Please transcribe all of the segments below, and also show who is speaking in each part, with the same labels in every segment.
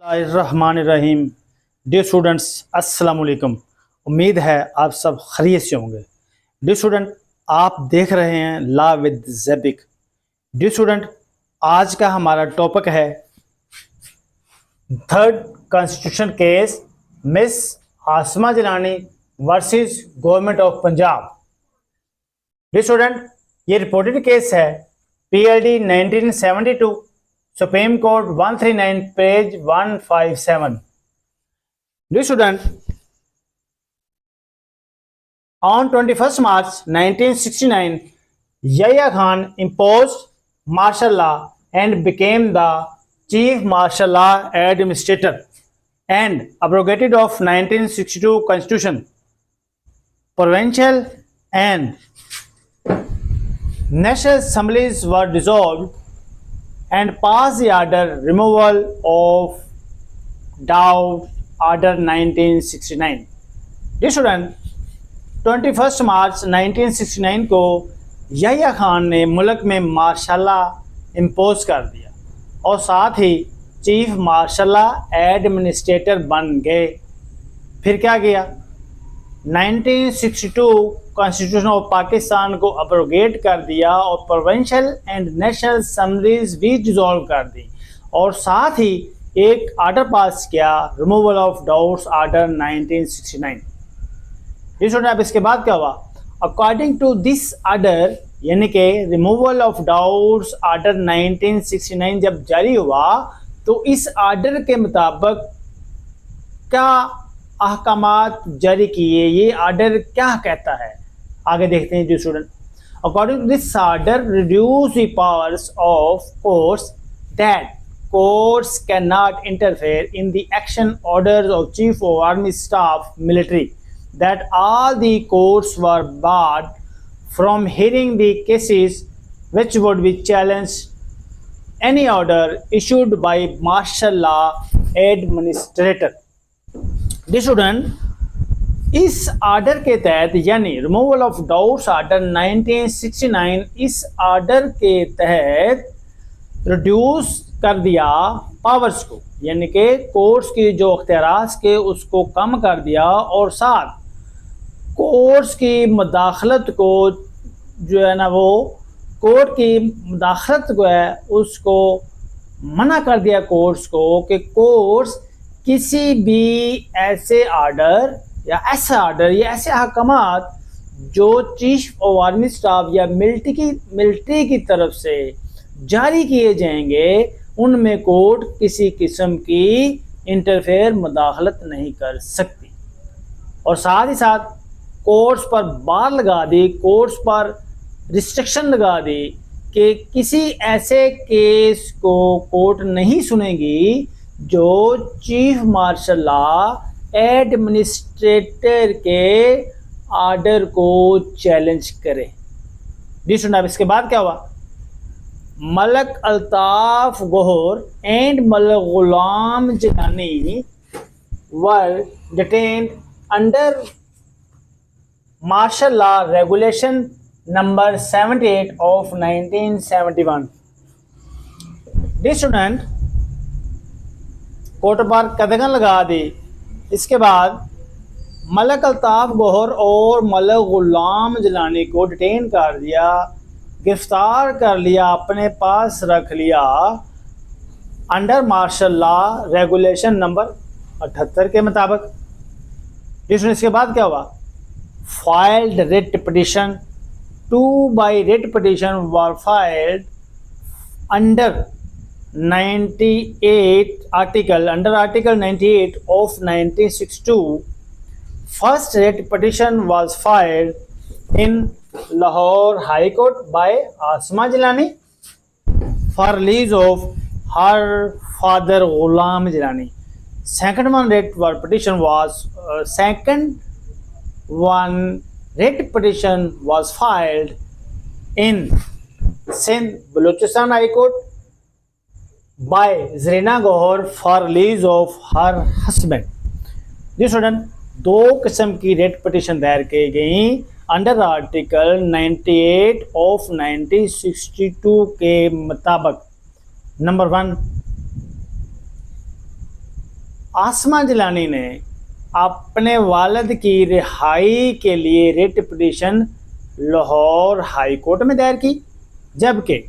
Speaker 1: रहीम। Dear students, अस्सलाम वालेकुम। उम्मीद है आप सब खैरियत से होंगे। डियर स्टूडेंट, आप देख रहे हैं law with Zaibik. Dear student, आज का हमारा टॉपिक है third constitution case miss Asma Jilani versus government of Punjab. Dear student, ये रिपोर्टेड केस है PLD 1972, supreme court 139 page 157। Dear student, on 21st March 1969, Yahya Khan imposed martial law and became the chief martial law administrator and abrogated of 1962 constitution. Provincial and national assemblies were dissolved and passed the order removal of Dowd Order 1969। Dear student, 21 मार्च 1969 को यहया खान ने मुल्क में martial law impose कर दिया और साथ ही chief martial law administrator बन गए। फिर क्या किया? 1962 कॉन्स्टिट्यूशन ऑफ पाकिस्तान को अब्रोगेट कर दिया और प्रोविंशियल एंड नेशनल असम्बलीज भी डिसॉल्व कर दी और साथ ही एक आर्डर पास किया, रिमूवल ऑफ डाउट्स आर्डर 1969। अब इसके बाद क्या हुआ? अकॉर्डिंग टू दिस आर्डर, यानी कि रिमूवल ऑफ डाउट्स आर्डर 1969 जब जारी हुआ तो इस आर्डर के मुताबिक क्या अहकामात जारी किए? ये आर्डर क्या कहता है, आगे देखते हैं जी student. According to this order reduce the powers of courts that courts cannot interfere in the action orders of chief of army staff military, that all the courts were barred from hearing the cases which would be challenged any order issued by martial law administrator। Student, इस order के तहत यानी removal of doubts order 1969, इस order के तहत reduce कर दिया powers को, यानी कि कोर्ट्स की जो अख्तियारात के उसको कम कर दिया और साथ कोर्ट्स की मुदाखलत को जो है ना, वो कोर्ट की मुदाखलत को है उसको मना कर दिया कोर्ट्स को कि कोर्ट्स किसी भी ऐसे आर्डर या ऐसे अहकामात जो चीफ ऑफ आर्मी स्टाफ या मिलिट्री की तरफ से जारी किए जाएंगे उनमें कोर्ट किसी किस्म की इंटरफेयर मुदाखलत नहीं कर सकती और साथ ही साथ कोर्ट्स पर बार लगा दी, कोर्ट्स पर रिस्ट्रिक्शन लगा दी कि किसी ऐसे केस को कोर्ट नहीं सुनेगी जो चीफ मार्शल लॉ एडमिनिस्ट्रेटर के आर्डर को चैलेंज करे। अब इसके बाद क्या हुआ? Malik Altaf Gohar and Malik Ghulam Jilani were detained under martial law regulation number 78 of 1971। Dear student, court पर कदगन लगा दी। इसके बाद मलक अल्ताफ गोहर और मलक गुलाम जिलानी को डिटेन कर दिया, गिरफ्तार कर लिया, अपने पास रख लिया under martial law regulation number 78 के मुताबिक। इसके बाद क्या हुआ? Filed writ petition 2 by writ petition were filed under 98 article 98 of 1962। First writ petition was filed in Lahore High Court by Asma Jilani for release of her father Ghulam Jilani। Second writ petition was filed in Sindh Balochistan High Court by Zarina Gohar for release of her husband। जी student, दो किस्म की rate petition दायर की गई under article 98 of 1962 के मुताबिक। Number 1, आसमा जिलानी ने अपने वालिद की रिहाई के लिए writ petition Lahore high court में दायर की, जबकि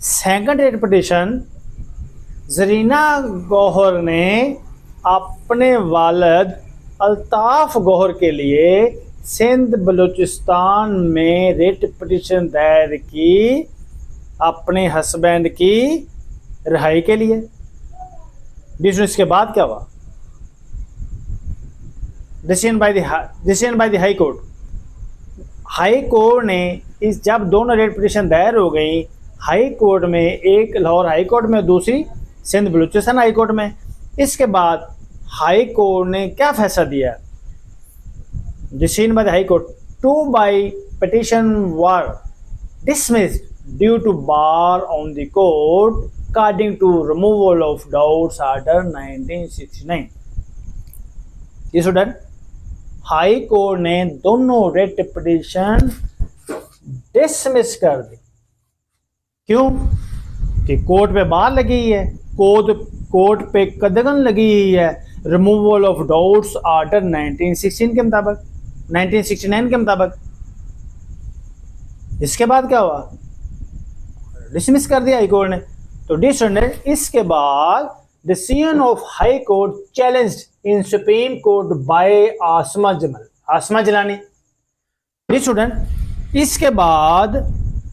Speaker 1: second writ petition Zarina Gohar ने अपने वालिद अल्ताफ़ गौहर के लिए सिंध बलूचिस्तान में रिट पिटीशन दायर की अपने हस्बैंड की रिहाई के लिए। इसके बाद क्या हुआ? Decision by the high court. High court ने इस जब दोनों रिट पिटीशन दायर हो गई हाई कोर्ट में, एक लाहौर हाई कोर्ट में, दूसरी सिंध बलूचिस्तान हाई कोर्ट में, इसके बाद हाई कोर्ट ने क्या फैसला दिया? Decision by the high court, 2 by petition were dismissed due to bar on the court according to removal of doubts order 1969। ये स्टूडेंट, हाई कोर्ट ने दोनों रिट पिटीशन डिसमिस कर दी। क्यों? कि कोर्ट पे बार लगी है, कोर्ट पे कदगन लगी हुई है रिमूवल ऑफ डाउट्स ऑर्डर 1916 के मुताबिक, 1969 के मुताबिक। इसके बाद क्या हुआ? डिसमिस कर दिया हाई कोर्ट ने। तो डिसऑर्डर, इसके बाद decision of high court challenged in supreme court by Asma Jilani. Student, इसके बाद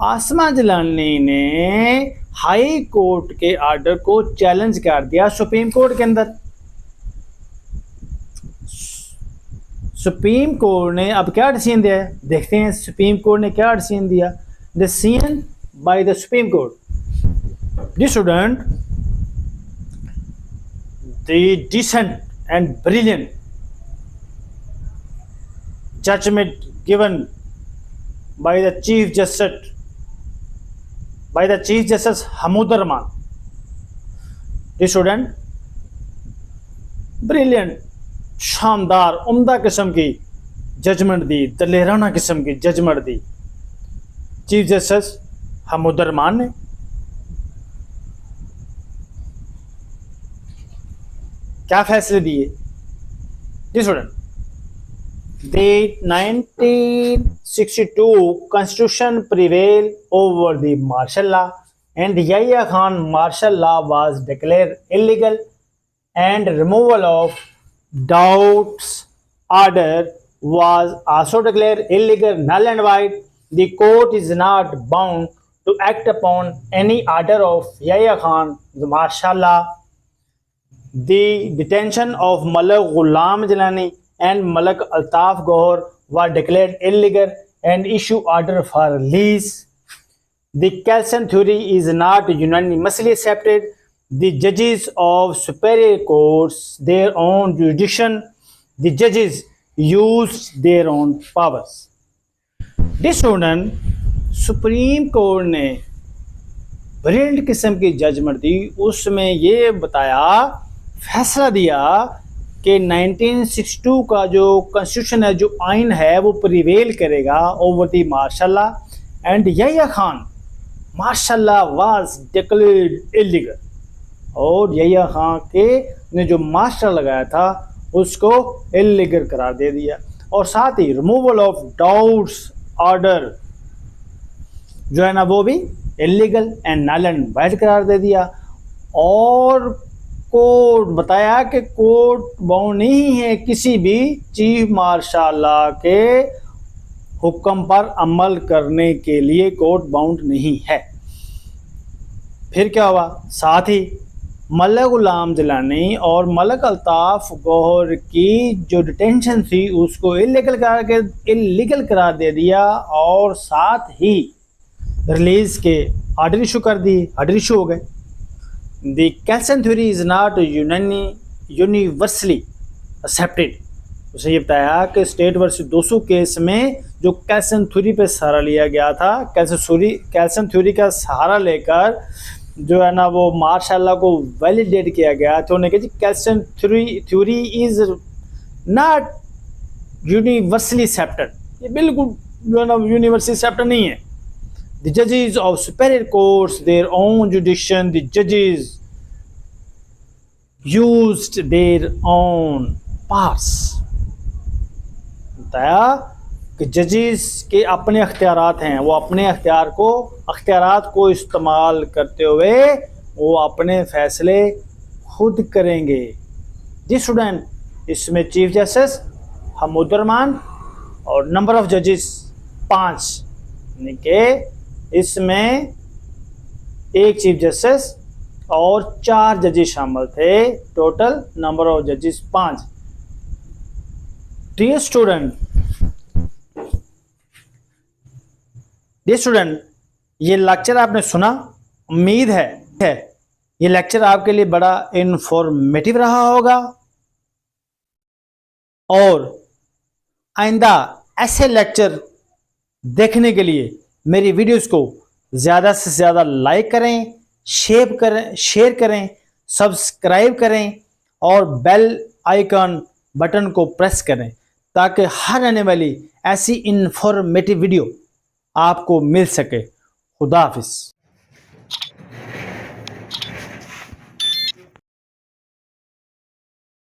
Speaker 1: आसमा जिलानी ने हाई कोर्ट के ऑर्डर को चैलेंज कर दिया सुप्रीम कोर्ट के अंदर। सुप्रीम कोर्ट ने अब क्या डिसीजन दिया है, देखते हैं सुप्रीम कोर्ट ने क्या डिसीजन दिया। Decision by the supreme court, the student, the decent and brilliant judgement given by the Chief Justice Hamoud Rahman। The student, brilliant, शानदार, उम्दा किस्म की जजमेंट दी, दलेराना किस्म की जजमेंट दी चीफ जस्टिस हमूद रहमान ने। क्या फैसले दिए? जी student, The 1962 Constitution prevailed over the martial law, and Yahya Khan martial law was declared illegal, and removal of doubts order was also declared illegal, null and void. The court is not bound to act upon any order of Yahya Khan martial law. The detention of Malik Ghulam Jalani and Malik Altaf Gohar were declared illegal and issue order for release. The Kelsen theory is not unanimously accepted. The judges of superior courts, their own jurisdiction, the judges use their own powers. This student, supreme court ने brilliant किस्म की judgement दी, उसमें ये बताया, फैसला दिया कि 1962 का जो कॉन्स्टिट्यूशन है, जो आइन है, वो प्रिवेल करेगा over the martial law, and Yahya Khan martial law was declared illegal, और यहया खान के ने जो मार्शल लगाया था उसको इलीगल करार दे दिया, और साथ ही रिमूवल ऑफ डाउट्स ऑर्डर जो है ना वो भी illegal and null and void करार दे दिया। और कोर्ट बताया कि कोर्ट बाउंड नहीं है किसी भी चीफ मार्शल लॉ के हुक्म पर अमल करने के लिए, कोर्ट बाउंड नहीं है। फिर क्या हुआ? साथ ही मलिक गुलाम जिलानी और मलिक अल्ताफ़ गौहर की जो डिटेंशन थी उसको इलीगल करार दे दिया, और साथ ही रिलीज़ के ऑर्डर इशू कर दिए, ऑर्डर इशू हो गए। The Kelsen theory is not universally accepted। उसे ये बताया कि स्टेट वर्सेस 200 केस में जो कैल्सन थ्योरी पे सहारा लिया गया था, कैल्सन थ्योरी का सहारा लेकर जो है ना वो मार्शल लॉ को वैलिडेट किया गया, तो उन्होंने कहा जी Kelsen theory is not universally accepted, ये बिल्कुल जो है ना यूनिवर्सली एक्सेप्टेड नहीं है। The judges of superior courts, their own jurisdiction, the judges used their own powers। बताया कि जजेस के अपने अख्तियारात हैं, वो अपने अख्तियारात को इस्तेमाल करते हुए वो अपने फैसले खुद करेंगे। जी स्टूडेंट, इसमें चीफ जस्टिस हमूदुर्रहमान और नंबर ऑफ जजेस 5, यानी कि इसमें एक चीफ जस्टिस और 4 जजेस शामिल थे। टोटल नंबर ऑफ जजेस 5। डियर स्टूडेंट, ये लेक्चर आपने सुना, उम्मीद है ये लेक्चर आपके लिए बड़ा इंफॉर्मेटिव रहा होगा। और आइंदा ऐसे लेक्चर देखने के लिए मेरी वीडियोस को ज़्यादा से ज़्यादा लाइक करें, शेयर करें, सब्सक्राइब करें और बेल आइकन बटन को प्रेस करें ताकि हर आने वाली ऐसी इंफॉर्मेटिव वीडियो आपको मिल सके। खुदा हाफिज़।